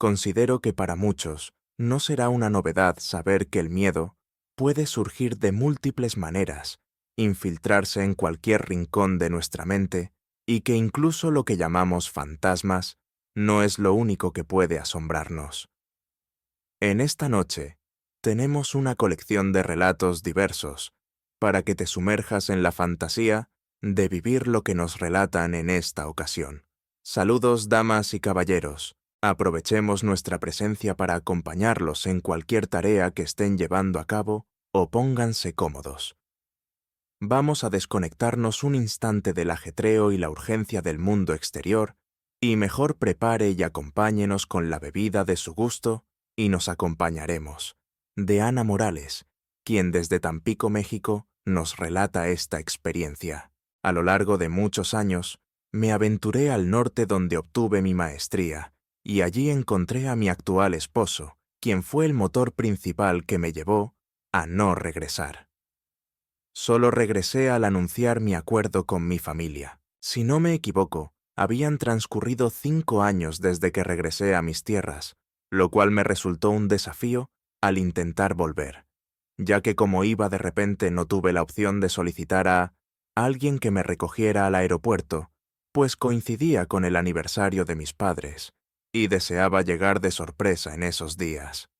Considero que para muchos no será una novedad saber que el miedo puede surgir de múltiples maneras, infiltrarse en cualquier rincón de nuestra mente y que incluso lo que llamamos fantasmas no es lo único que puede asombrarnos. En esta noche tenemos una colección de relatos diversos para que te sumerjas en la fantasía de vivir lo que nos relatan en esta ocasión. Saludos, damas y caballeros. Aprovechemos nuestra presencia para acompañarlos en cualquier tarea que estén llevando a cabo o pónganse cómodos. Vamos a desconectarnos un instante del ajetreo y la urgencia del mundo exterior y mejor prepare y acompáñenos con la bebida de su gusto y nos acompañaremos. De Ana Morales, quien desde Tampico, México, nos relata esta experiencia. A lo largo de muchos años, me aventuré al norte donde obtuve mi maestría, y allí encontré a mi actual esposo, quien fue el motor principal que me llevó a no regresar. Solo regresé al anunciar mi acuerdo con mi familia. Si no me equivoco, habían transcurrido 5 años desde que regresé a mis tierras, lo cual me resultó un desafío al intentar volver, ya que como iba de repente no tuve la opción de solicitar a alguien que me recogiera al aeropuerto, pues coincidía con el aniversario de mis padres, y deseaba llegar de sorpresa en esos días.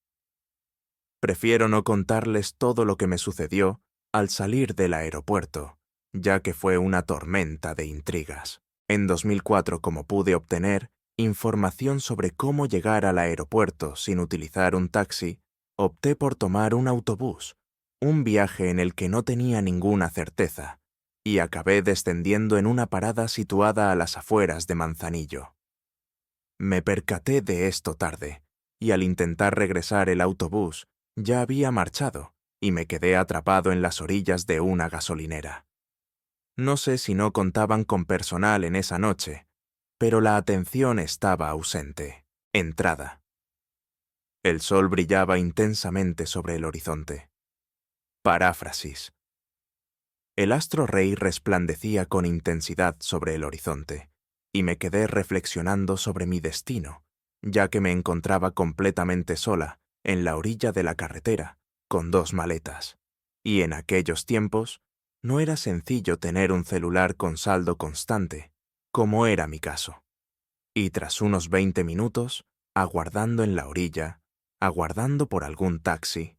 Prefiero no contarles todo lo que me sucedió al salir del aeropuerto, ya que fue una tormenta de intrigas. En 2004, como pude obtener información sobre cómo llegar al aeropuerto sin utilizar un taxi, opté por tomar un autobús, un viaje en el que no tenía ninguna certeza, y acabé descendiendo en una parada situada a las afueras de Manzanillo. Me percaté de esto tarde, y al intentar regresar el autobús ya había marchado, y me quedé atrapado en las orillas de una gasolinera. No sé si no contaban con personal en esa noche, pero la atención estaba ausente. Entrada. El sol brillaba intensamente sobre el horizonte. Paráfrasis. El astro rey resplandecía con intensidad sobre el horizonte, y me quedé reflexionando sobre mi destino, ya que me encontraba completamente sola, en la orilla de la carretera, con 2 maletas. Y en aquellos tiempos, no era sencillo tener un celular con saldo constante, como era mi caso. Y tras unos 20 minutos, aguardando en la orilla, aguardando por algún taxi,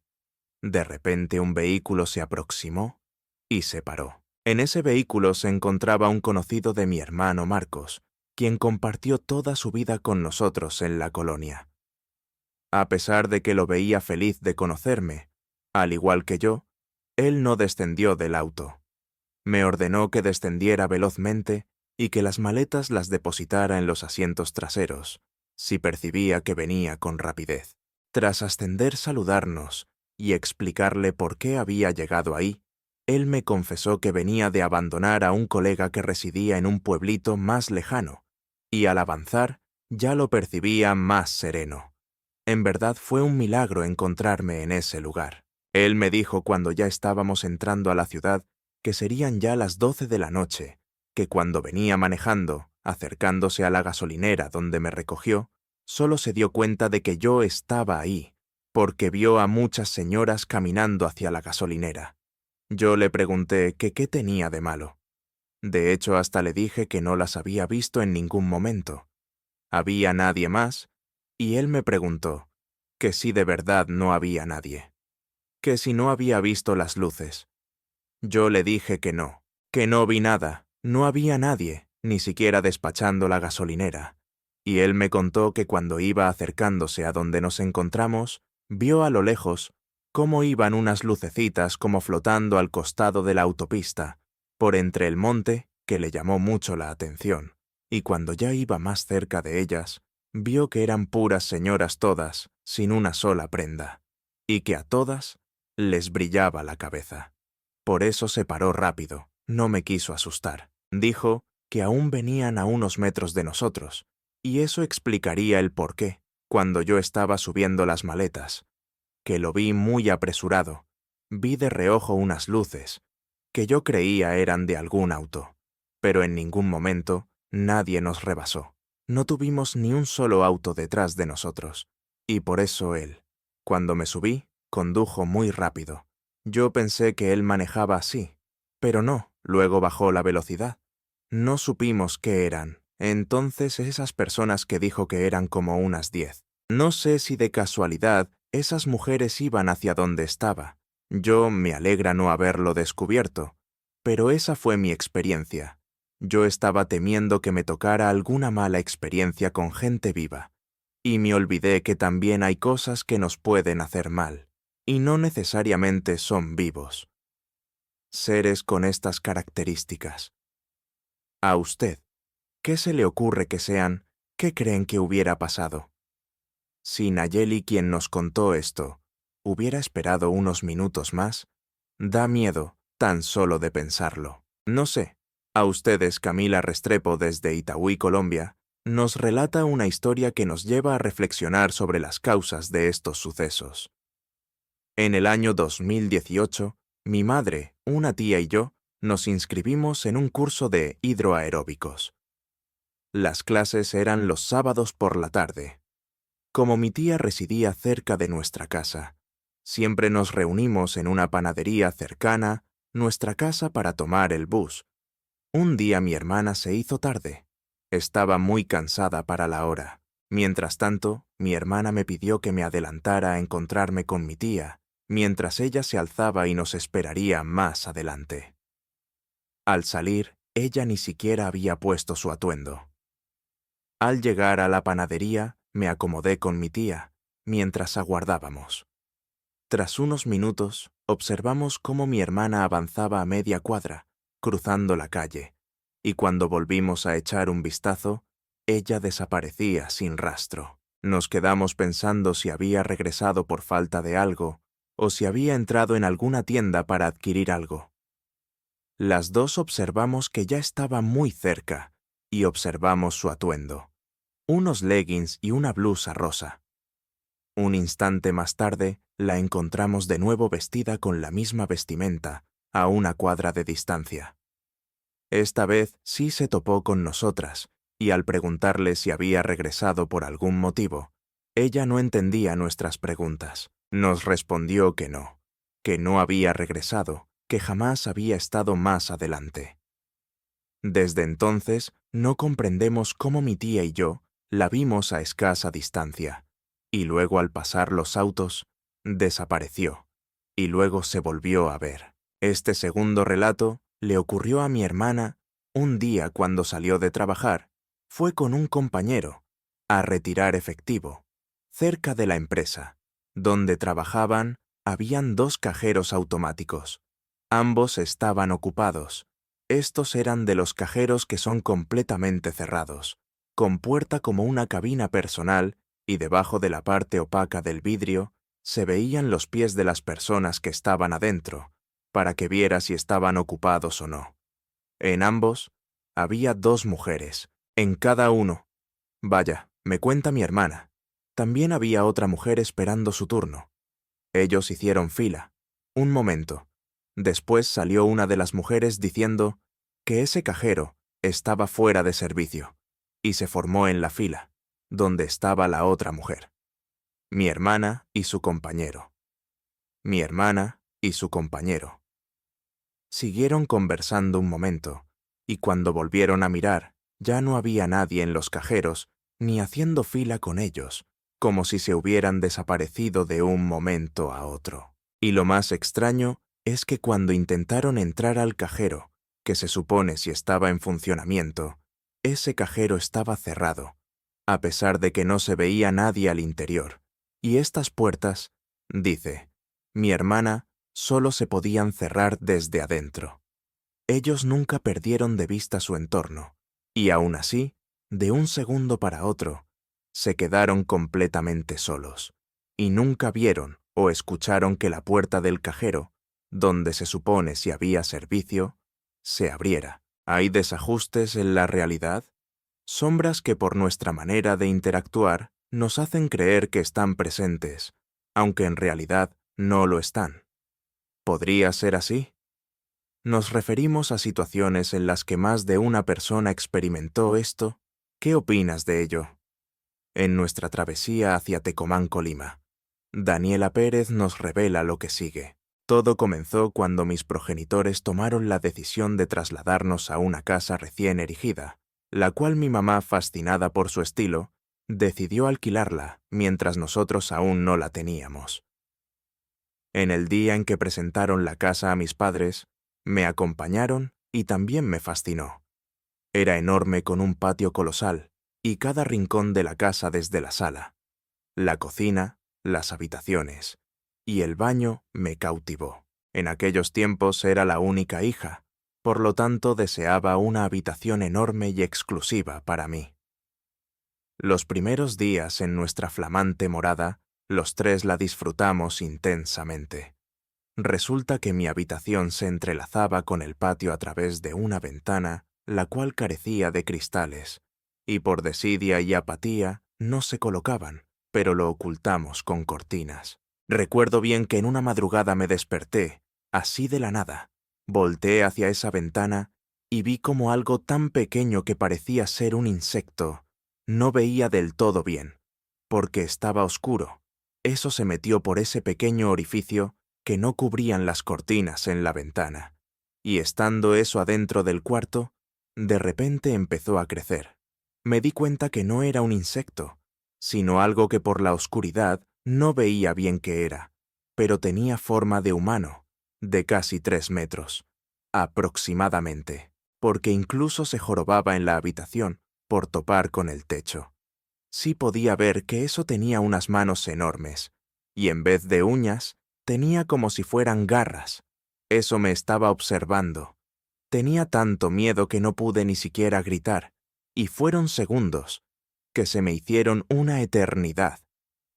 de repente un vehículo se aproximó y se paró. En ese vehículo se encontraba un conocido de mi hermano Marcos, quien compartió toda su vida con nosotros en la colonia. A pesar de que lo veía feliz de conocerme, al igual que yo, él no descendió del auto. Me ordenó que descendiera velozmente y que las maletas las depositara en los asientos traseros, si percibía que venía con rapidez. Tras ascender, saludarnos y explicarle por qué había llegado ahí, él me confesó que venía de abandonar a un colega que residía en un pueblito más lejano, y al avanzar ya lo percibía más sereno. En verdad fue un milagro encontrarme en ese lugar. Él me dijo cuando ya estábamos entrando a la ciudad que serían ya las 12 de la noche, que cuando venía manejando, acercándose a la gasolinera donde me recogió, solo se dio cuenta de que yo estaba ahí, porque vio a muchas señoras caminando hacia la gasolinera. Yo le pregunté que qué tenía de malo. De hecho, hasta le dije que no las había visto en ningún momento. ¿Había nadie más? Y él me preguntó que si de verdad no había nadie, que si no había visto las luces. Yo le dije que no vi nada, no había nadie, ni siquiera despachando la gasolinera. Y él me contó que cuando iba acercándose a donde nos encontramos, vio a lo lejos cómo iban unas lucecitas como flotando al costado de la autopista, por entre el monte, que le llamó mucho la atención, y cuando ya iba más cerca de ellas, vio que eran puras señoras todas, sin una sola prenda, y que a todas les brillaba la cabeza. Por eso se paró rápido, no me quiso asustar. Dijo que aún venían a unos metros de nosotros, y eso explicaría el porqué, cuando yo estaba subiendo las maletas, que lo vi muy apresurado. Vi de reojo unas luces, que yo creía eran de algún auto, pero en ningún momento nadie nos rebasó. No tuvimos ni un solo auto detrás de nosotros, y por eso él, cuando me subí, condujo muy rápido. Yo pensé que él manejaba así, pero no, luego bajó la velocidad. No supimos qué eran, entonces esas personas que dijo que eran como unas 10. No sé si de casualidad esas mujeres iban hacia donde estaba. Yo me alegra no haberlo descubierto, pero esa fue mi experiencia. Yo estaba temiendo que me tocara alguna mala experiencia con gente viva, y me olvidé que también hay cosas que nos pueden hacer mal, y no necesariamente son vivos. Seres con estas características. A usted, ¿qué se le ocurre que sean? ¿Qué creen que hubiera pasado? Si Nayeli, quien nos contó esto, hubiera esperado unos minutos más, da miedo tan solo de pensarlo. No sé. A ustedes, Camila Restrepo desde Itagüí, Colombia, nos relata una historia que nos lleva a reflexionar sobre las causas de estos sucesos. En el año 2018, mi madre, una tía y yo nos inscribimos en un curso de hidroaeróbicos. Las clases eran los sábados por la tarde. Como mi tía residía cerca de nuestra casa, siempre nos reunimos en una panadería cercana a nuestra casa para tomar el bus. Un día mi hermana se hizo tarde. Estaba muy cansada para la hora. Mientras tanto, mi hermana me pidió que me adelantara a encontrarme con mi tía, mientras ella se alzaba y nos esperaría más adelante. Al salir, ella ni siquiera había puesto su atuendo. Al llegar a la panadería, me acomodé con mi tía, mientras aguardábamos. Tras unos minutos, observamos cómo mi hermana avanzaba a media cuadra, cruzando la calle, y cuando volvimos a echar un vistazo, ella desaparecía sin rastro. Nos quedamos pensando si había regresado por falta de algo, o si había entrado en alguna tienda para adquirir algo. Las dos observamos que ya estaba muy cerca, y observamos su atuendo. Unos leggings y una blusa rosa. Un instante más tarde, la encontramos de nuevo vestida con la misma vestimenta, a una cuadra de distancia. Esta vez sí se topó con nosotras, y al preguntarle si había regresado por algún motivo, ella no entendía nuestras preguntas. Nos respondió que no había regresado, que jamás había estado más adelante. Desde entonces, no comprendemos cómo mi tía y yo la vimos a escasa distancia, y luego al pasar los autos, desapareció, y luego se volvió a ver. Este segundo relato le ocurrió a mi hermana un día cuando salió de trabajar. Fue con un compañero a retirar efectivo. Cerca de la empresa, donde trabajaban, habían 2 cajeros automáticos. Ambos estaban ocupados. Estos eran de los cajeros que son completamente cerrados, con puerta como una cabina personal, y debajo de la parte opaca del vidrio se veían los pies de las personas que estaban adentro, para que viera si estaban ocupados o no. En ambos había 2 mujeres, en cada uno. Vaya, me cuenta mi hermana. También había otra mujer esperando su turno. Ellos hicieron fila. Un momento. Después salió una de las mujeres diciendo que ese cajero estaba fuera de servicio, y se formó en la fila, donde estaba la otra mujer. Mi hermana y su compañero. Mi hermana y su compañero. Siguieron conversando un momento, y cuando volvieron a mirar, ya no había nadie en los cajeros, ni haciendo fila con ellos, como si se hubieran desaparecido de un momento a otro. Y lo más extraño es que cuando intentaron entrar al cajero, que se supone si estaba en funcionamiento, ese cajero estaba cerrado, a pesar de que no se veía nadie al interior. Y estas puertas, dice, mi hermana, solo se podían cerrar desde adentro. Ellos nunca perdieron de vista su entorno, y aún así, de un segundo para otro, se quedaron completamente solos, y nunca vieron o escucharon que la puerta del cajero, donde se supone si había servicio, se abriera. ¿Hay desajustes en la realidad? Sombras que por nuestra manera de interactuar nos hacen creer que están presentes, aunque en realidad no lo están. ¿Podría ser así? Nos referimos a situaciones en las que más de una persona experimentó esto, ¿Qué opinas de ello? En nuestra travesía hacia Tecomán, Colima, Daniela Pérez nos revela lo que sigue. Todo comenzó cuando mis progenitores tomaron la decisión de trasladarnos a una casa recién erigida, la cual mi mamá, fascinada por su estilo, decidió alquilarla mientras nosotros aún no la teníamos. En el día en que presentaron la casa a mis padres, me acompañaron y también me fascinó. Era enorme con un patio colosal y cada rincón de la casa desde la sala, la cocina, las habitaciones y el baño me cautivó. En aquellos tiempos era la única hija, por lo tanto deseaba una habitación enorme y exclusiva para mí. Los primeros días en nuestra flamante morada, los tres la disfrutamos intensamente. Resulta que mi habitación se entrelazaba con el patio a través de una ventana, la cual carecía de cristales, y por desidia y apatía no se colocaban, pero lo ocultamos con cortinas. Recuerdo bien que en una madrugada me desperté, así de la nada. Volteé hacia esa ventana y vi como algo tan pequeño que parecía ser un insecto. No veía del todo bien, porque estaba oscuro. Eso se metió por ese pequeño orificio que no cubrían las cortinas en la ventana. Y estando eso adentro del cuarto, de repente empezó a crecer. Me di cuenta que no era un insecto, sino algo que por la oscuridad no veía bien qué era, pero tenía forma de humano, de casi 3 metros, aproximadamente, porque incluso se jorobaba en la habitación por topar con el techo. Sí podía ver que eso tenía unas manos enormes, y en vez de uñas, tenía como si fueran garras. Eso me estaba observando. Tenía tanto miedo que no pude ni siquiera gritar, y fueron segundos, que se me hicieron una eternidad,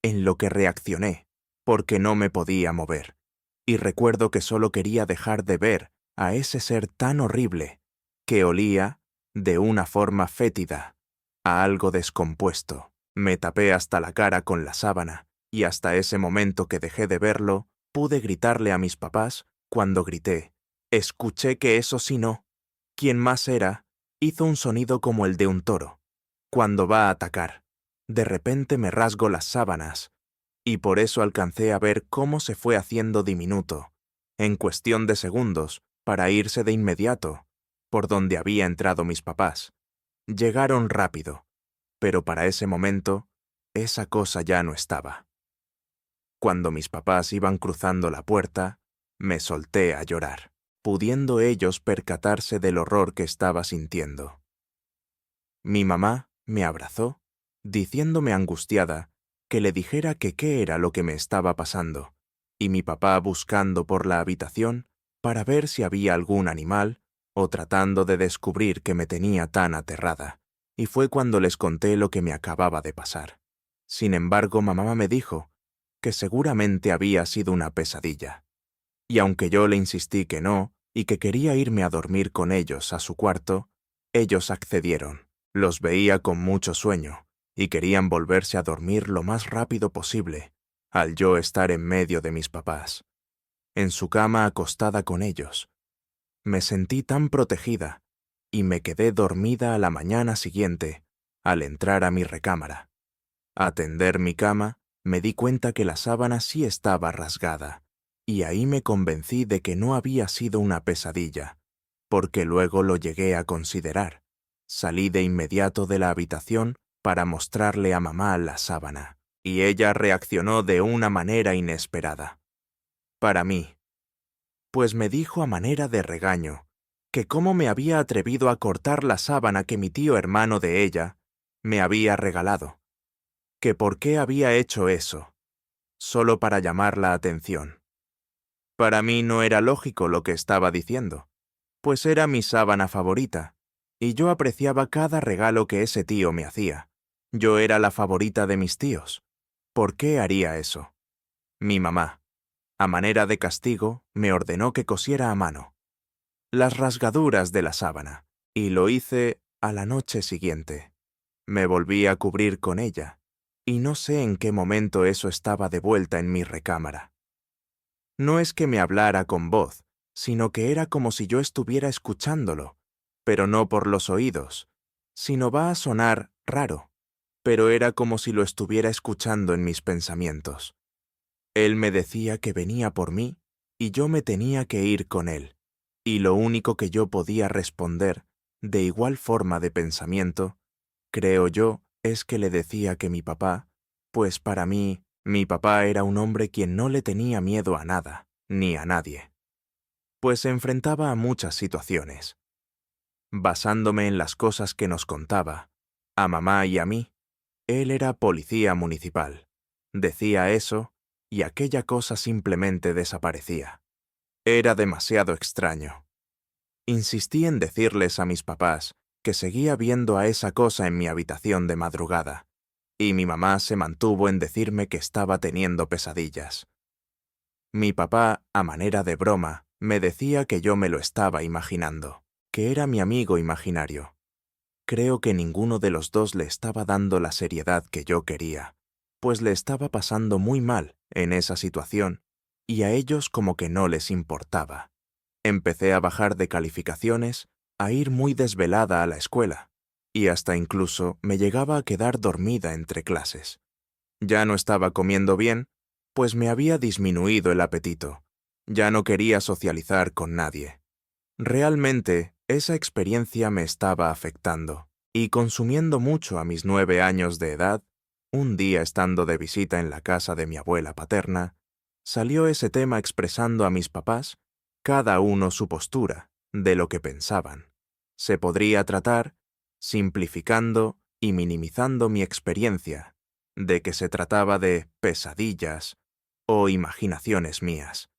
en lo que reaccioné, porque no me podía mover. Y recuerdo que solo quería dejar de ver a ese ser tan horrible, que olía, de una forma fétida, a algo descompuesto. Me tapé hasta la cara con la sábana, y hasta ese momento que dejé de verlo, pude gritarle a mis papás cuando grité. Escuché que eso sí no. Quien más era, hizo un sonido como el de un toro, cuando va a atacar. De repente me rasgo las sábanas, y por eso alcancé a ver cómo se fue haciendo diminuto, en cuestión de segundos, para irse de inmediato, por donde había entrado mis papás. Llegaron rápido, pero para ese momento, esa cosa ya no estaba. Cuando mis papás iban cruzando la puerta, me solté a llorar, pudiendo ellos percatarse del horror que estaba sintiendo. Mi mamá me abrazó, diciéndome angustiada que le dijera que qué era lo que me estaba pasando, y mi papá buscando por la habitación para ver si había algún animal o tratando de descubrir que me tenía tan aterrada, y fue cuando les conté lo que me acababa de pasar. Sin embargo, mamá me dijo que seguramente había sido una pesadilla, y aunque yo le insistí que no y que quería irme a dormir con ellos a su cuarto, ellos accedieron. Los veía con mucho sueño y querían volverse a dormir lo más rápido posible, al yo estar en medio de mis papás, en su cama acostada con ellos. Me sentí tan protegida y me quedé dormida a la mañana siguiente, al entrar a mi recámara. A tender mi cama, me di cuenta que la sábana sí estaba rasgada, y ahí me convencí de que no había sido una pesadilla, porque luego lo llegué a considerar. Salí de inmediato de la habitación para mostrarle a mamá la sábana, y ella reaccionó de una manera inesperada. Para mí, pues me dijo a manera de regaño que cómo me había atrevido a cortar la sábana que mi tío hermano de ella me había regalado, que por qué había hecho eso, solo para llamar la atención. Para mí no era lógico lo que estaba diciendo, pues era mi sábana favorita, y yo apreciaba cada regalo que ese tío me hacía. Yo era la favorita de mis tíos. ¿Por qué haría eso? Mi mamá, a manera de castigo, me ordenó que cosiera a mano las rasgaduras de la sábana, y lo hice a la noche siguiente. Me volví a cubrir con ella, y no sé en qué momento eso estaba de vuelta en mi recámara. No es que me hablara con voz, sino que era como si yo estuviera escuchándolo, pero no por los oídos, sino va a sonar raro, pero era como si lo estuviera escuchando en mis pensamientos. Él me decía que venía por mí y yo me tenía que ir con él, y lo único que yo podía responder, de igual forma de pensamiento, creo yo, es que le decía que mi papá, pues para mí, mi papá era un hombre quien no le tenía miedo a nada, ni a nadie, pues se enfrentaba a muchas situaciones. Basándome en las cosas que nos contaba, a mamá y a mí, él era policía municipal. Decía eso, y aquella cosa simplemente desaparecía. Era demasiado extraño. Insistí en decirles a mis papás que seguía viendo a esa cosa en mi habitación de madrugada, y mi mamá se mantuvo en decirme que estaba teniendo pesadillas. Mi papá, a manera de broma, me decía que yo me lo estaba imaginando, que era mi amigo imaginario. Creo que ninguno de los dos le estaba dando la seriedad que yo quería, pues le estaba pasando muy mal en esa situación, y a ellos como que no les importaba. Empecé a bajar de calificaciones, a ir muy desvelada a la escuela, y hasta incluso me llegaba a quedar dormida entre clases. Ya no estaba comiendo bien, pues me había disminuido el apetito. Ya no quería socializar con nadie. Realmente, esa experiencia me estaba afectando, y consumiendo mucho a mis 9 años de edad, un día estando de visita en la casa de mi abuela paterna, salió ese tema expresando a mis papás, cada uno su postura, de lo que pensaban. Se podría tratar, simplificando y minimizando mi experiencia, de que se trataba de pesadillas o imaginaciones mías,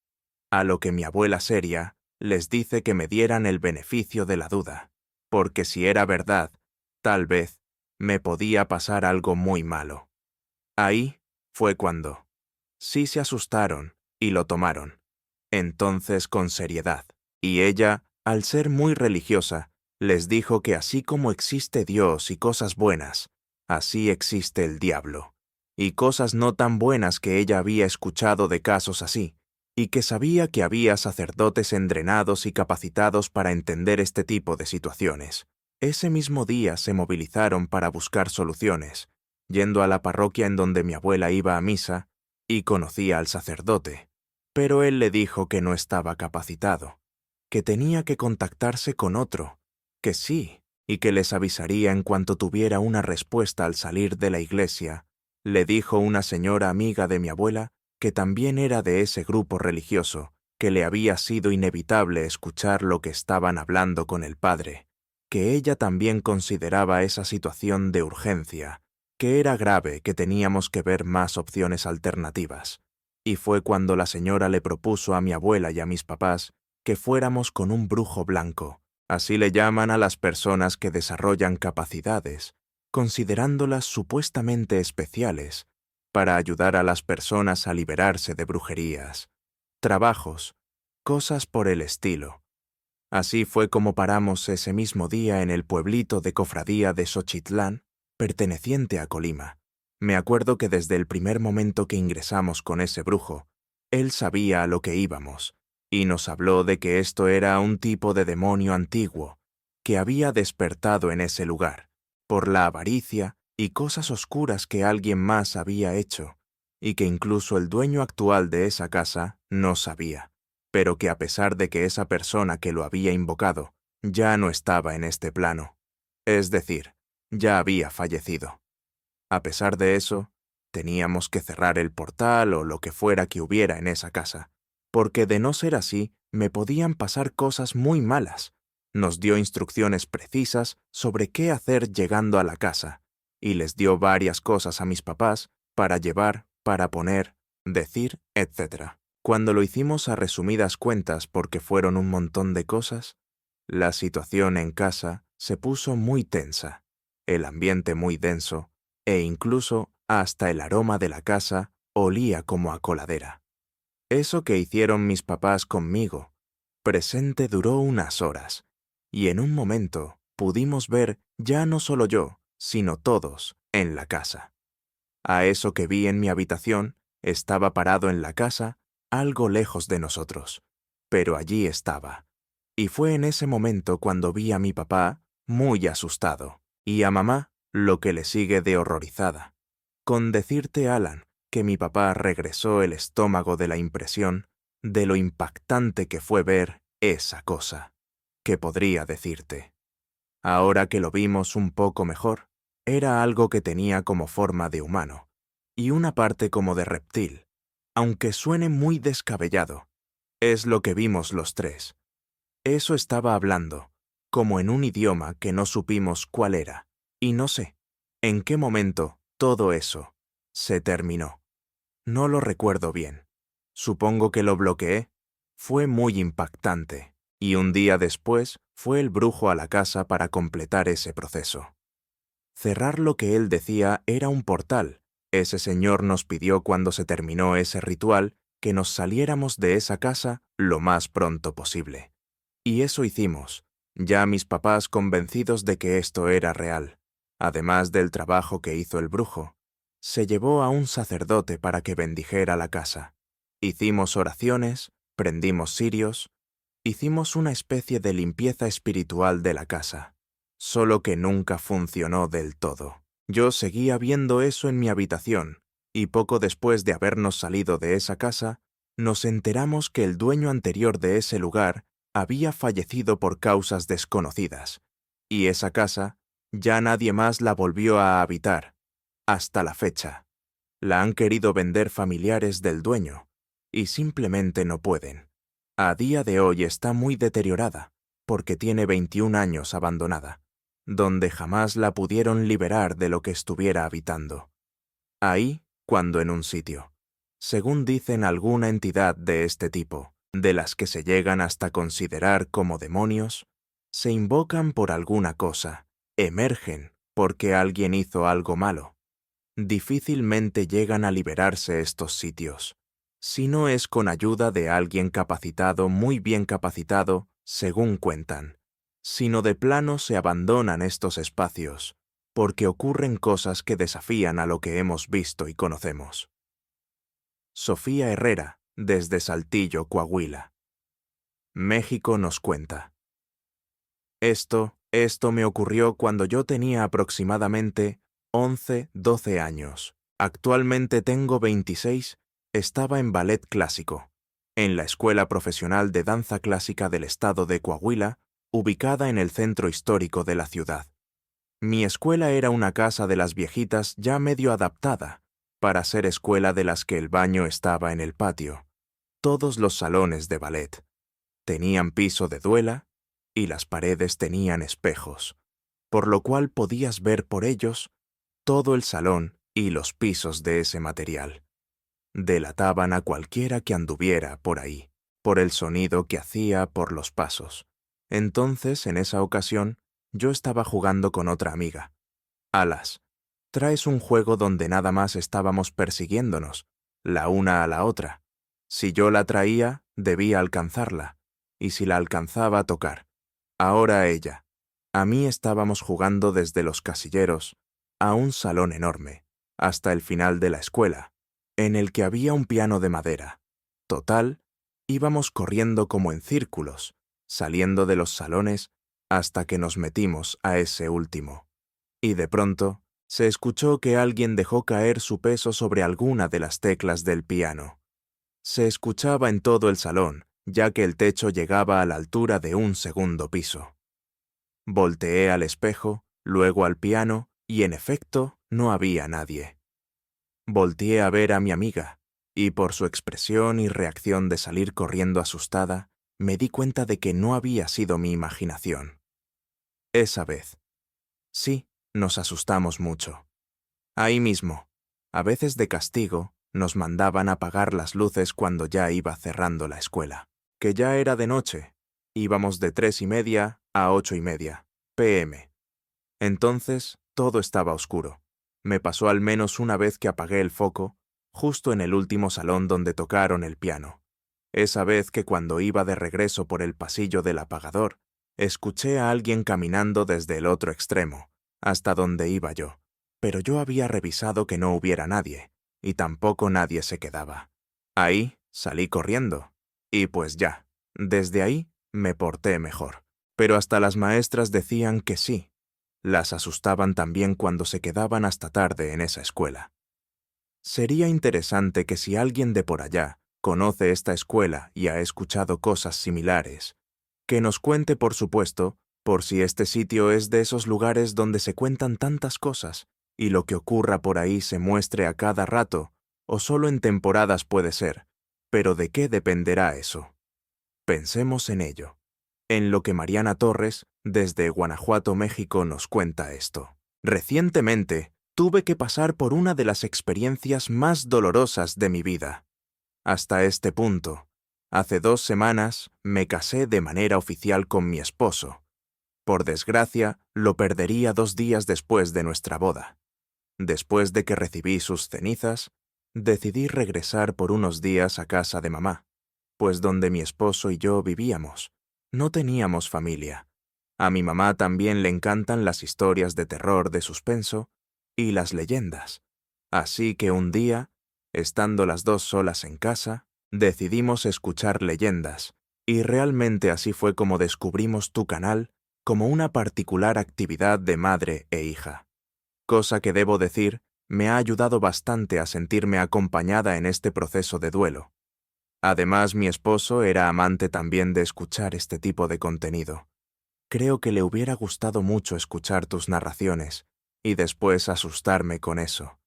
a lo que mi abuela seria les dice que me dieran el beneficio de la duda, porque si era verdad, tal vez, me podía pasar algo muy malo. Ahí fue cuando sí se asustaron y lo tomaron, entonces con seriedad, y ella, al ser muy religiosa, les dijo que así como existe Dios y cosas buenas, así existe el diablo, y cosas no tan buenas que ella había escuchado de casos así, y que sabía que había sacerdotes entrenados y capacitados para entender este tipo de situaciones. Ese mismo día se movilizaron para buscar soluciones, yendo a la parroquia en donde mi abuela iba a misa, y conocía al sacerdote, pero él le dijo que no estaba capacitado, que tenía que contactarse con otro, que sí, y que les avisaría en cuanto tuviera una respuesta al salir de la iglesia. Le dijo una señora amiga de mi abuela, que también era de ese grupo religioso, que le había sido inevitable escuchar lo que estaban hablando con el padre, que ella también consideraba esa situación de urgencia, que era grave, que teníamos que ver más opciones alternativas. Y fue cuando la señora le propuso a mi abuela y a mis papás que fuéramos con un brujo blanco, así le llaman a las personas que desarrollan capacidades, considerándolas supuestamente especiales, para ayudar a las personas a liberarse de brujerías, trabajos, cosas por el estilo. Así fue como paramos ese mismo día en el pueblito de cofradía de Xochitlán, perteneciente a Colima. Me acuerdo que desde el primer momento que ingresamos con ese brujo, él sabía a lo que íbamos, y nos habló de que esto era un tipo de demonio antiguo, que había despertado en ese lugar, por la avaricia y cosas oscuras que alguien más había hecho, y que incluso el dueño actual de esa casa no sabía, pero que a pesar de que esa persona que lo había invocado ya no estaba en este plano, es decir, ya había fallecido. A pesar de eso, teníamos que cerrar el portal o lo que fuera que hubiera en esa casa, porque de no ser así, me podían pasar cosas muy malas. Nos dio instrucciones precisas sobre qué hacer llegando a la casa, y les dio varias cosas a mis papás para llevar, para poner, decir, etc. Cuando lo hicimos a resumidas cuentas porque fueron un montón de cosas, la situación en casa se puso muy tensa, el ambiente muy denso, e incluso hasta el aroma de la casa olía como a coladera. Eso que hicieron mis papás conmigo, presente duró unas horas, y en un momento pudimos ver ya no solo yo, sino todos, en la casa. A eso que vi en mi habitación, estaba parado en la casa, algo lejos de nosotros, pero allí estaba. Y fue en ese momento cuando vi a mi papá muy asustado, y a mamá lo que le sigue de horrorizada. Con decirte, Alan, que mi papá regresó el estómago de la impresión de lo impactante que fue ver esa cosa. ¿Qué podría decirte? Ahora que lo vimos un poco mejor, era algo que tenía como forma de humano, y una parte como de reptil. Aunque suene muy descabellado, es lo que vimos los tres. Eso estaba hablando, como en un idioma que no supimos cuál era, y no sé, en qué momento todo eso se terminó. No lo recuerdo bien. Supongo que lo bloqueé. Fue muy impactante, y un día después fue el brujo a la casa para completar ese proceso. Cerrar lo que él decía era un portal. Ese señor nos pidió cuando se terminó ese ritual que nos saliéramos de esa casa lo más pronto posible. Y eso hicimos, ya mis papás convencidos de que esto era real. Además del trabajo que hizo el brujo, se llevó a un sacerdote para que bendijera la casa. Hicimos oraciones, prendimos cirios, hicimos una especie de limpieza espiritual de la casa, solo que nunca funcionó del todo. Yo seguía viendo eso en mi habitación, y poco después de habernos salido de esa casa, nos enteramos que el dueño anterior de ese lugar había fallecido por causas desconocidas, y esa casa ya nadie más la volvió a habitar, hasta la fecha. La han querido vender familiares del dueño, y simplemente no pueden. A día de hoy está muy deteriorada, porque tiene 21 años abandonada, donde jamás la pudieron liberar de lo que estuviera habitando. Ahí, cuando en un sitio, según dicen alguna entidad de este tipo, de las que se llegan hasta considerar como demonios, se invocan por alguna cosa, emergen porque alguien hizo algo malo. Difícilmente llegan a liberarse estos sitios, si no es con ayuda de alguien capacitado, muy bien capacitado, según cuentan, sino de plano se abandonan estos espacios, porque ocurren cosas que desafían a lo que hemos visto y conocemos. Sofía Herrera, desde Saltillo, Coahuila. México nos cuenta. Esto me ocurrió cuando yo tenía aproximadamente 11, 12 años. Actualmente tengo 26, estaba en ballet clásico, en la Escuela Profesional de Danza Clásica del Estado de Coahuila, ubicada en el centro histórico de la ciudad. Mi escuela era una casa de las viejitas ya medio adaptada, para ser escuela de las que el baño estaba en el patio. Todos los salones de ballet tenían piso de duela y las paredes tenían espejos, por lo cual podías ver por ellos todo el salón y los pisos de ese material. Delataban a cualquiera que anduviera por ahí, por el sonido que hacía por los pasos. Entonces, en esa ocasión, yo estaba jugando con otra amiga. Alas, traes un juego donde nada más estábamos persiguiéndonos, la una a la otra. Si yo la traía, debía alcanzarla, y si la alcanzaba, tocar. Ahora ella. A mí estábamos jugando desde los casilleros a un salón enorme, hasta el final de la escuela, en el que había un piano de madera. Total, íbamos corriendo como en círculos, saliendo de los salones hasta que nos metimos a ese último. Y de pronto, se escuchó que alguien dejó caer su peso sobre alguna de las teclas del piano. Se escuchaba en todo el salón, ya que el techo llegaba a la altura de un segundo piso. Volteé al espejo, luego al piano, y en efecto, no había nadie. Volteé a ver a mi amiga, y por su expresión y reacción de salir corriendo asustada, me di cuenta de que no había sido mi imaginación. Esa vez. Sí, nos asustamos mucho. Ahí mismo, a veces de castigo, nos mandaban apagar las luces cuando ya iba cerrando la escuela, que ya era de noche. Íbamos de 3:30 a 8:30 p.m. Entonces, todo estaba oscuro. Me pasó al menos una vez que apagué el foco, justo en el último salón donde tocaron el piano. Esa vez que cuando iba de regreso por el pasillo del apagador, escuché a alguien caminando desde el otro extremo, hasta donde iba yo. Pero yo había revisado que no hubiera nadie, y tampoco nadie se quedaba. Ahí salí corriendo, y pues ya, desde ahí me porté mejor. Pero hasta las maestras decían que sí, Las asustaban también cuando se quedaban hasta tarde en esa escuela. Sería interesante que si alguien de por allá conoce esta escuela y ha escuchado cosas similares, que nos cuente, por supuesto, por si este sitio es de esos lugares donde se cuentan tantas cosas y lo que ocurra por ahí se muestre a cada rato, o solo en temporadas puede ser. Pero ¿de qué dependerá eso? Pensemos en ello. En lo que Mariana Torres, desde Guanajuato, México, nos cuenta esto. Recientemente, tuve que pasar por una de las experiencias más dolorosas de mi vida. Hasta este punto, hace 2 semanas me casé de manera oficial con mi esposo. Por desgracia, lo perdería 2 días después de nuestra boda. Después de que recibí sus cenizas, decidí regresar por unos días a casa de mamá, pues donde mi esposo y yo vivíamos, no teníamos familia. A mi mamá también le encantan las historias de terror, de suspenso y las leyendas. Así que un día, estando las dos solas en casa, decidimos escuchar leyendas, y realmente así fue como descubrimos tu canal como una particular actividad de madre e hija. Cosa que debo decir, me ha ayudado bastante a sentirme acompañada en este proceso de duelo. Además, mi esposo era amante también de escuchar este tipo de contenido. Creo que le hubiera gustado mucho escuchar tus narraciones y después asustarme con eso.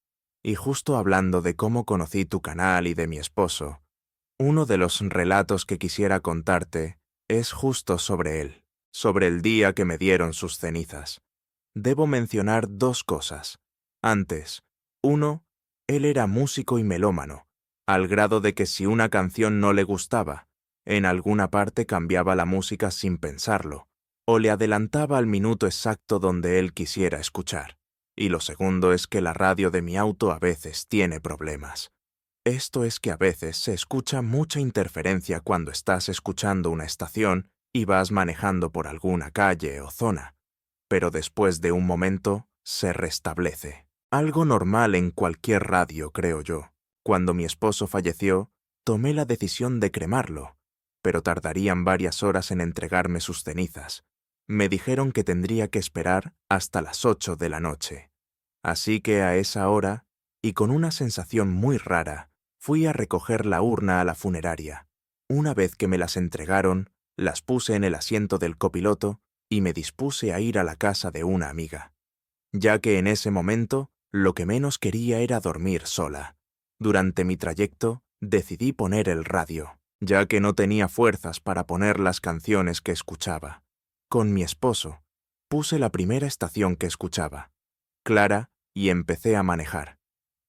Y justo hablando de cómo conocí tu canal y de mi esposo, uno de los relatos que quisiera contarte es justo sobre él, sobre el día que me dieron sus cenizas. Debo mencionar 2 cosas. Antes, 1, él era músico y melómano, al grado de que si una canción no le gustaba, en alguna parte cambiaba la música sin pensarlo, o le adelantaba al minuto exacto donde él quisiera escuchar. Y lo segundo es que la radio de mi auto a veces tiene problemas. Esto es que a veces se escucha mucha interferencia cuando estás escuchando una estación y vas manejando por alguna calle o zona, pero después de un momento se restablece. Algo normal en cualquier radio, creo yo. Cuando mi esposo falleció, tomé la decisión de cremarlo, pero tardarían varias horas en entregarme sus cenizas. Me dijeron que tendría que esperar hasta las 8 de la noche. Así que a esa hora, y con una sensación muy rara, fui a recoger la urna a la funeraria. Una vez que me las entregaron, las puse en el asiento del copiloto y me dispuse a ir a la casa de una amiga, ya que en ese momento lo que menos quería era dormir sola. Durante mi trayecto decidí poner el radio, ya que no tenía fuerzas para poner las canciones que escuchaba. Con mi esposo, puse la primera estación que escuchaba, Clara, y empecé a manejar.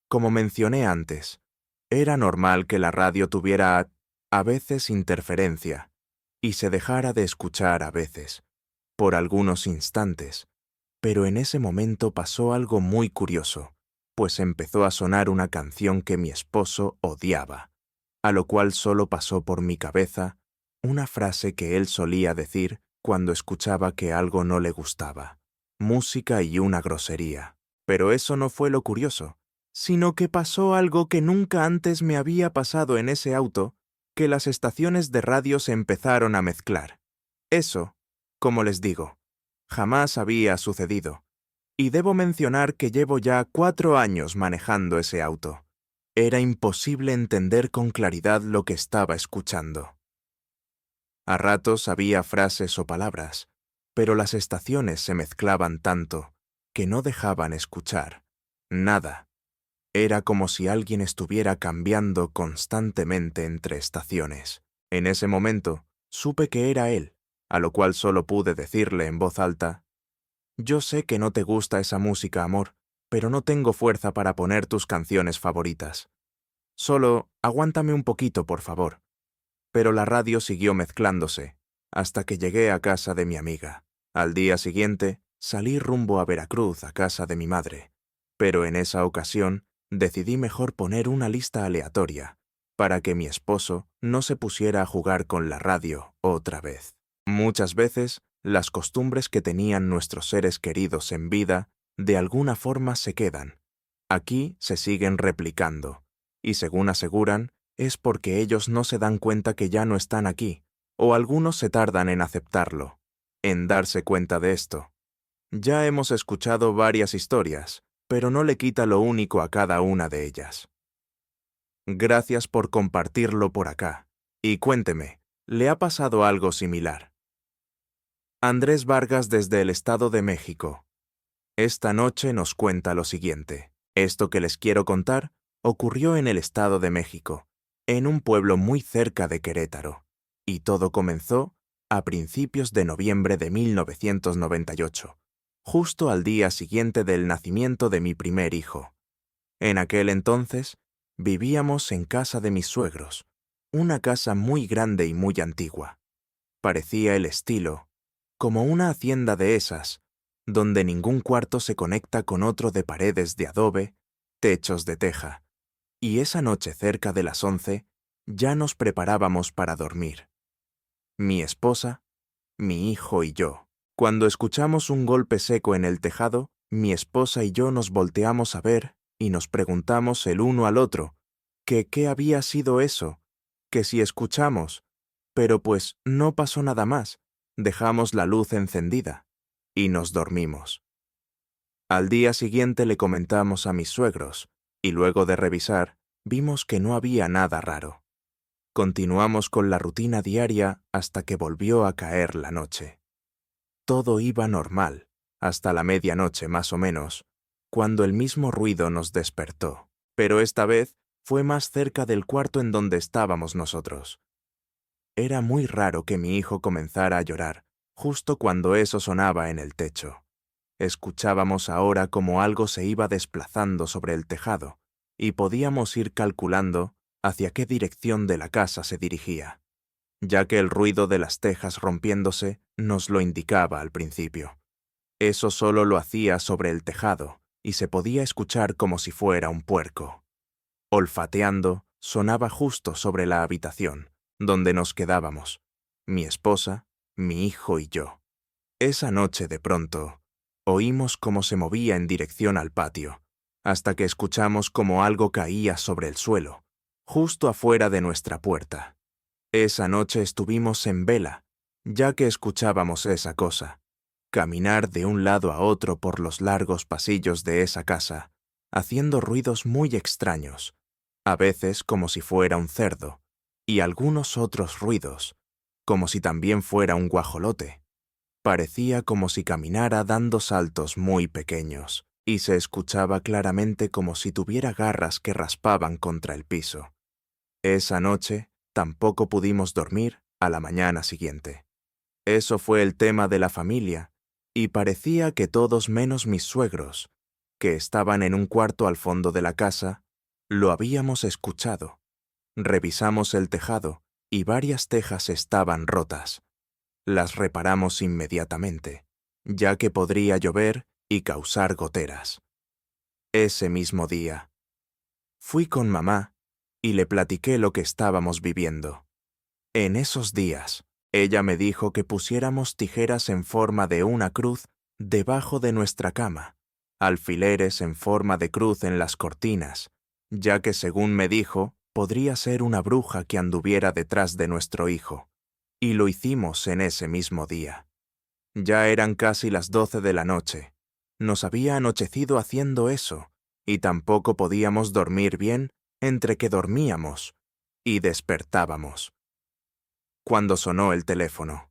Como mencioné antes, era normal que la radio tuviera a veces interferencia y se dejara de escuchar a veces, por algunos instantes, pero en ese momento pasó algo muy curioso, pues empezó a sonar una canción que mi esposo odiaba, a lo cual solo pasó por mi cabeza una frase que él solía decir cuando escuchaba que algo no le gustaba: música y una grosería. Pero eso no fue lo curioso, sino que pasó algo que nunca antes me había pasado en ese auto, que las estaciones de radio se empezaron a mezclar. Eso, como les digo, jamás había sucedido. Y debo mencionar que llevo ya 4 años manejando ese auto. Era imposible entender con claridad lo que estaba escuchando. A ratos había frases o palabras, pero las estaciones se mezclaban tanto que no dejaban escuchar nada. Era como si alguien estuviera cambiando constantemente entre estaciones. En ese momento, supe que era él, a lo cual solo pude decirle en voz alta: «Yo sé que no te gusta esa música, amor, pero no tengo fuerza para poner tus canciones favoritas. Solo aguántame un poquito, por favor». Pero la radio siguió mezclándose, hasta que llegué a casa de mi amiga. Al día siguiente, salí rumbo a Veracruz, a casa de mi madre, pero en esa ocasión decidí mejor poner una lista aleatoria, para que mi esposo no se pusiera a jugar con la radio otra vez. Muchas veces, las costumbres que tenían nuestros seres queridos en vida, de alguna forma se quedan. Aquí se siguen replicando, y según aseguran, es porque ellos no se dan cuenta que ya no están aquí, o algunos se tardan en aceptarlo, en darse cuenta de esto. Ya hemos escuchado varias historias, pero no le quita lo único a cada una de ellas. Gracias por compartirlo por acá. Y cuénteme, ¿le ha pasado algo similar? Andrés Vargas desde el Estado de México. Esta noche nos cuenta lo siguiente. Esto que les quiero contar ocurrió en el Estado de México, en un pueblo muy cerca de Querétaro, y todo comenzó a principios de noviembre de 1998, justo al día siguiente del nacimiento de mi primer hijo. En aquel entonces, vivíamos en casa de mis suegros, una casa muy grande y muy antigua. Parecía el estilo, como una hacienda de esas, donde ningún cuarto se conecta con otro de paredes de adobe, techos de teja. Y esa noche cerca de las 11, ya nos preparábamos para dormir. Mi esposa, mi hijo y yo. Cuando escuchamos un golpe seco en el tejado, mi esposa y yo nos volteamos a ver y nos preguntamos el uno al otro que qué había sido eso, que si escuchamos, pero pues no pasó nada más, dejamos la luz encendida y nos dormimos. Al día siguiente le comentamos a mis suegros, y luego de revisar, vimos que no había nada raro. Continuamos con la rutina diaria hasta que volvió a caer la noche. Todo iba normal, hasta la medianoche más o menos, cuando el mismo ruido nos despertó, pero esta vez fue más cerca del cuarto en donde estábamos nosotros. Era muy raro que mi hijo comenzara a llorar, justo cuando eso sonaba en el techo. Escuchábamos ahora como algo se iba desplazando sobre el tejado, y podíamos ir calculando hacia qué dirección de la casa se dirigía, ya que el ruido de las tejas rompiéndose nos lo indicaba al principio. Eso solo lo hacía sobre el tejado, y se podía escuchar como si fuera un puerco. Olfateando, sonaba justo sobre la habitación, donde nos quedábamos, mi esposa, mi hijo y yo. Esa noche, de pronto, oímos cómo se movía en dirección al patio, hasta que escuchamos como algo caía sobre el suelo, justo afuera de nuestra puerta. Esa noche estuvimos en vela, ya que escuchábamos esa cosa, caminar de un lado a otro por los largos pasillos de esa casa, haciendo ruidos muy extraños, a veces como si fuera un cerdo, y algunos otros ruidos, como si también fuera un guajolote. Parecía como si caminara dando saltos muy pequeños, y se escuchaba claramente como si tuviera garras que raspaban contra el piso. Esa noche tampoco pudimos dormir a la mañana siguiente. Eso fue el tema de la familia, y parecía que todos menos mis suegros, que estaban en un cuarto al fondo de la casa, lo habíamos escuchado. Revisamos el tejado y varias tejas estaban rotas. Las reparamos inmediatamente, ya que podría llover y causar goteras. Ese mismo día, fui con mamá y le platiqué lo que estábamos viviendo. En esos días, ella me dijo que pusiéramos tijeras en forma de una cruz debajo de nuestra cama, alfileres en forma de cruz en las cortinas, ya que según me dijo, podría ser una bruja que anduviera detrás de nuestro hijo. Y lo hicimos en ese mismo día. Ya eran casi las 12 de la noche. Nos había anochecido haciendo eso, y tampoco podíamos dormir bien entre que dormíamos y despertábamos. Cuando sonó el teléfono,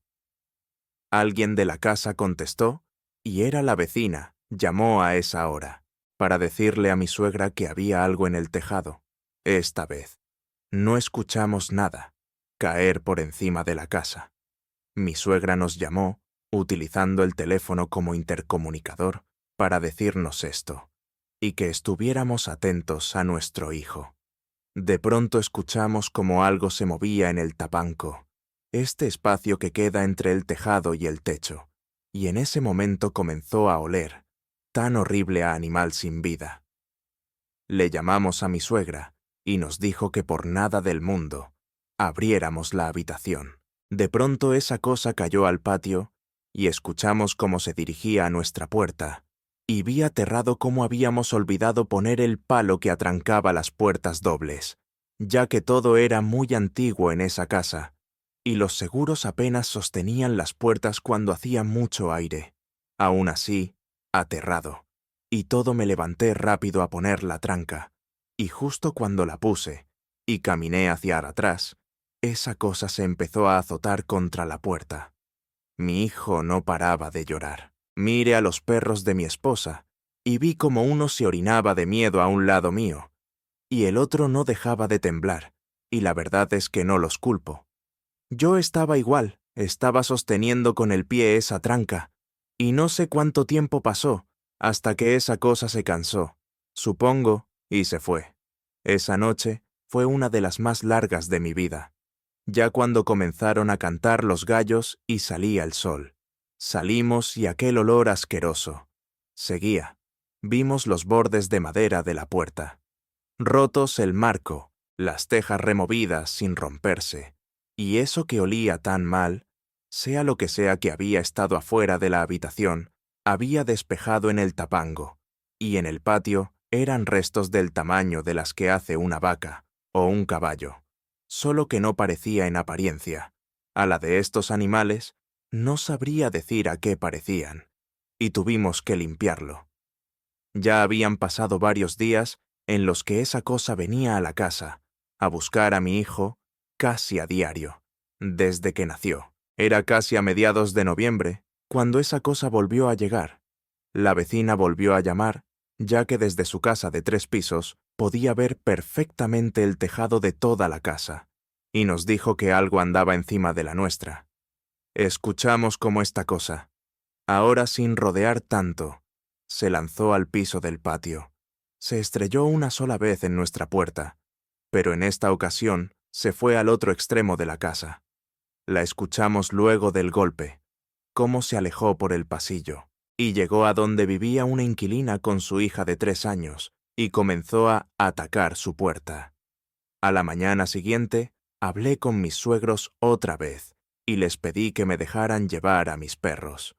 alguien de la casa contestó, y era la vecina, llamó a esa hora, para decirle a mi suegra que había algo en el tejado. Esta vez, no escuchamos nada caer por encima de la casa. Mi suegra nos llamó, utilizando el teléfono como intercomunicador, para decirnos esto, y que estuviéramos atentos a nuestro hijo. De pronto escuchamos como algo se movía en el tapanco, este espacio que queda entre el tejado y el techo, y en ese momento comenzó a oler, tan horrible a animal sin vida. Le llamamos a mi suegra, y nos dijo que por nada del mundo abriéramos la habitación. De pronto esa cosa cayó al patio, y escuchamos cómo se dirigía a nuestra puerta, y vi aterrado cómo habíamos olvidado poner el palo que atrancaba las puertas dobles, ya que todo era muy antiguo en esa casa, y los seguros apenas sostenían las puertas cuando hacía mucho aire. Aún así, aterrado, y todo me levanté rápido a poner la tranca, y justo cuando la puse, y caminé hacia atrás, esa cosa se empezó a azotar contra la puerta. Mi hijo no paraba de llorar. Miré a los perros de mi esposa, y vi como uno se orinaba de miedo a un lado mío, y el otro no dejaba de temblar, y la verdad es que no los culpo. Yo estaba igual, estaba sosteniendo con el pie esa tranca, y no sé cuánto tiempo pasó, hasta que esa cosa se cansó, supongo, y se fue. Esa noche fue una de las más largas de mi vida. Ya cuando comenzaron a cantar los gallos y salía el sol. Salimos y aquel olor asqueroso. Seguía. Vimos los bordes de madera de la puerta. Rotos el marco, las tejas removidas sin romperse. Y eso que olía tan mal, sea lo que sea que había estado afuera de la habitación, había despejado en el tapango, y en el patio eran restos del tamaño de las que hace una vaca o un caballo, solo que no parecía en apariencia. A la de estos animales, no sabría decir a qué parecían, y tuvimos que limpiarlo. Ya habían pasado varios días en los que esa cosa venía a la casa, a buscar a mi hijo, casi a diario, desde que nació. Era casi a mediados de noviembre, cuando esa cosa volvió a llegar. La vecina volvió a llamar, ya que desde su casa de 3 pisos podía ver perfectamente el tejado de toda la casa, y nos dijo que algo andaba encima de la nuestra. Escuchamos cómo esta cosa, ahora sin rodear tanto, se lanzó al piso del patio. Se estrelló una sola vez en nuestra puerta, pero en esta ocasión se fue al otro extremo de la casa. La escuchamos luego del golpe, cómo se alejó por el pasillo, y llegó a donde vivía una inquilina con su hija de 3 años, y comenzó a atacar su puerta. A la mañana siguiente, hablé con mis suegros otra vez, y les pedí que me dejaran llevar a mis perros.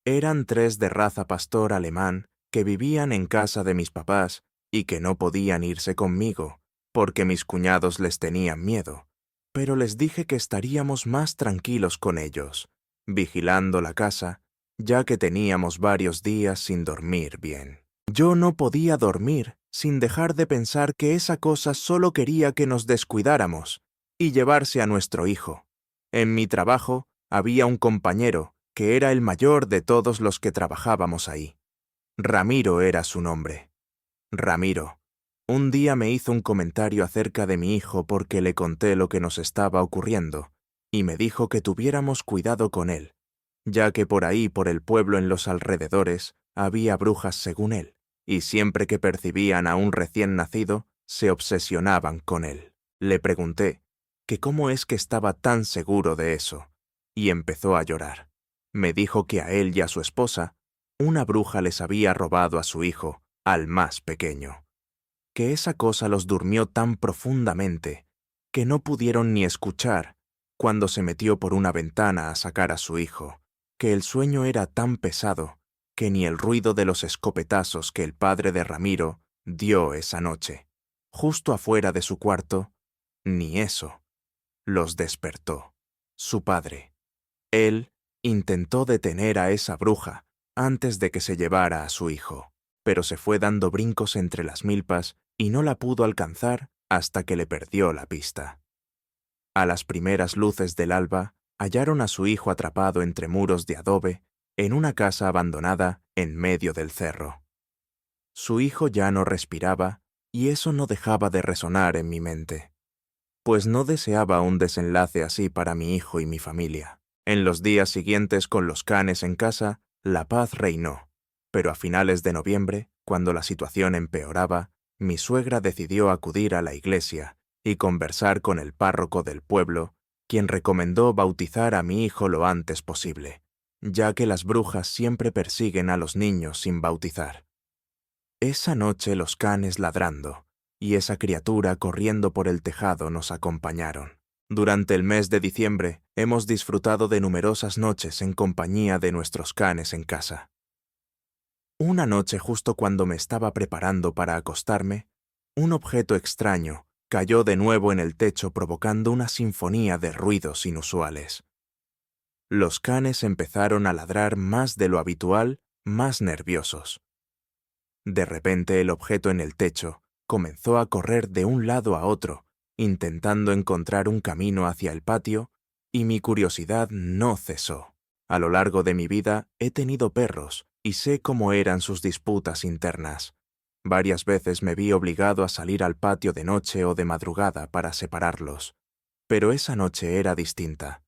Eran 3 de raza pastor alemán que vivían en casa de mis papás y que no podían irse conmigo, porque mis cuñados les tenían miedo, pero les dije que estaríamos más tranquilos con ellos, vigilando la casa, ya que teníamos varios días sin dormir bien. Yo no podía dormir sin dejar de pensar que esa cosa solo quería que nos descuidáramos y llevarse a nuestro hijo. En mi trabajo había un compañero que era el mayor de todos los que trabajábamos ahí. Ramiro era su nombre. Ramiro. Un día me hizo un comentario acerca de mi hijo porque le conté lo que nos estaba ocurriendo, y me dijo que tuviéramos cuidado con él, ya que por ahí, por el pueblo en los alrededores, había brujas según él, y siempre que percibían a un recién nacido, se obsesionaban con él. Le pregunté que cómo es que estaba tan seguro de eso, y empezó a llorar. Me dijo que a él y a su esposa, una bruja les había robado a su hijo, al más pequeño. Que esa cosa los durmió tan profundamente que no pudieron ni escuchar cuando se metió por una ventana a sacar a su hijo, que el sueño era tan pesado que ni el ruido de los escopetazos que el padre de Ramiro dio esa noche, justo afuera de su cuarto, ni eso, los despertó. Su padre. Él intentó detener a esa bruja antes de que se llevara a su hijo, pero se fue dando brincos entre las milpas y no la pudo alcanzar hasta que le perdió la pista. A las primeras luces del alba, hallaron a su hijo atrapado entre muros de adobe en una casa abandonada en medio del cerro. Su hijo ya no respiraba y eso no dejaba de resonar en mi mente, pues no deseaba un desenlace así para mi hijo y mi familia. En los días siguientes con los canes en casa, la paz reinó, pero a finales de noviembre, cuando la situación empeoraba, mi suegra decidió acudir a la iglesia y conversar con el párroco del pueblo, quien recomendó bautizar a mi hijo lo antes posible, ya que las brujas siempre persiguen a los niños sin bautizar. Esa noche los canes ladrando y esa criatura corriendo por el tejado nos acompañaron. Durante el mes de diciembre hemos disfrutado de numerosas noches en compañía de nuestros canes en casa. Una noche justo cuando me estaba preparando para acostarme, un objeto extraño cayó de nuevo en el techo provocando una sinfonía de ruidos inusuales. Los canes empezaron a ladrar más de lo habitual, más nerviosos. De repente el objeto en el techo comenzó a correr de un lado a otro, intentando encontrar un camino hacia el patio, y mi curiosidad no cesó. A lo largo de mi vida he tenido perros y sé cómo eran sus disputas internas. Varias veces me vi obligado a salir al patio de noche o de madrugada para separarlos, pero esa noche era distinta.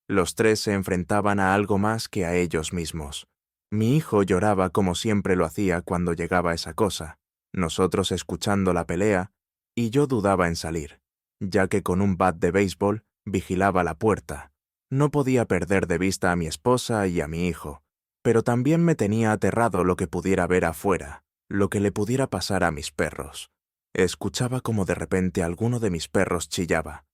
Los tres se enfrentaban a algo más que a ellos mismos. Mi hijo lloraba como siempre lo hacía cuando llegaba esa cosa, nosotros escuchando la pelea, y yo dudaba en salir, ya que con un bat de béisbol vigilaba la puerta. No podía perder de vista a mi esposa y a mi hijo, pero también me tenía aterrado lo que pudiera ver afuera, lo que le pudiera pasar a mis perros. Escuchaba como de repente alguno de mis perros chillaba,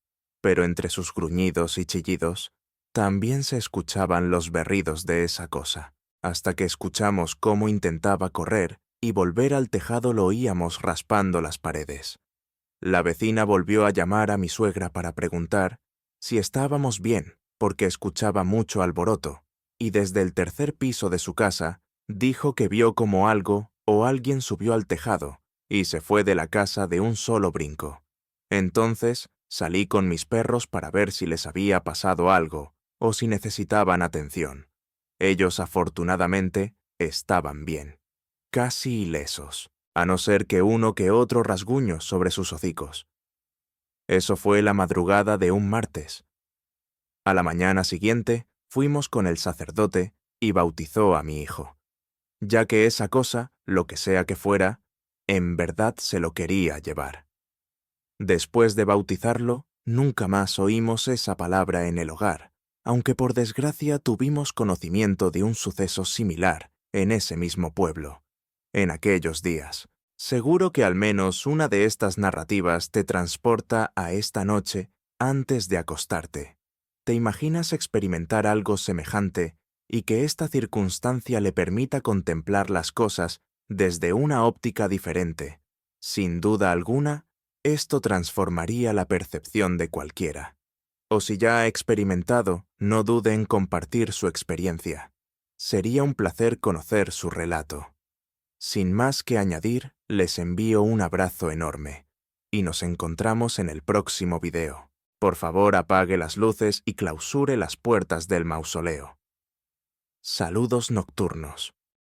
pero entre sus gruñidos y chillidos, también se escuchaban los berridos de esa cosa. Hasta que escuchamos cómo intentaba correr y volver al tejado lo oíamos raspando las paredes. La vecina volvió a llamar a mi suegra para preguntar si estábamos bien, porque escuchaba mucho alboroto, y desde el tercer piso de su casa dijo que vio como algo o alguien subió al tejado y se fue de la casa de un solo brinco. Entonces salí con mis perros para ver si les había pasado algo o si necesitaban atención. Ellos afortunadamente estaban bien, casi ilesos, a no ser que uno que otro rasguño sobre sus hocicos. Eso fue la madrugada de un martes. A la mañana siguiente fuimos con el sacerdote y bautizó a mi hijo, ya que esa cosa, lo que sea que fuera, en verdad se lo quería llevar. Después de bautizarlo, nunca más oímos esa palabra en el hogar, aunque por desgracia tuvimos conocimiento de un suceso similar en ese mismo pueblo, en aquellos días. Seguro que al menos una de estas narrativas te transporta a esta noche antes de acostarte. ¿Te imaginas experimentar algo semejante y que esta circunstancia le permita contemplar las cosas desde una óptica diferente? Sin duda alguna, esto transformaría la percepción de cualquiera. O si ya ha experimentado, no dude en compartir su experiencia. Sería un placer conocer su relato. Sin más que añadir, les envío un abrazo enorme. Y nos encontramos en el próximo video. Por favor, apague las luces y clausure las puertas del mausoleo. Saludos nocturnos.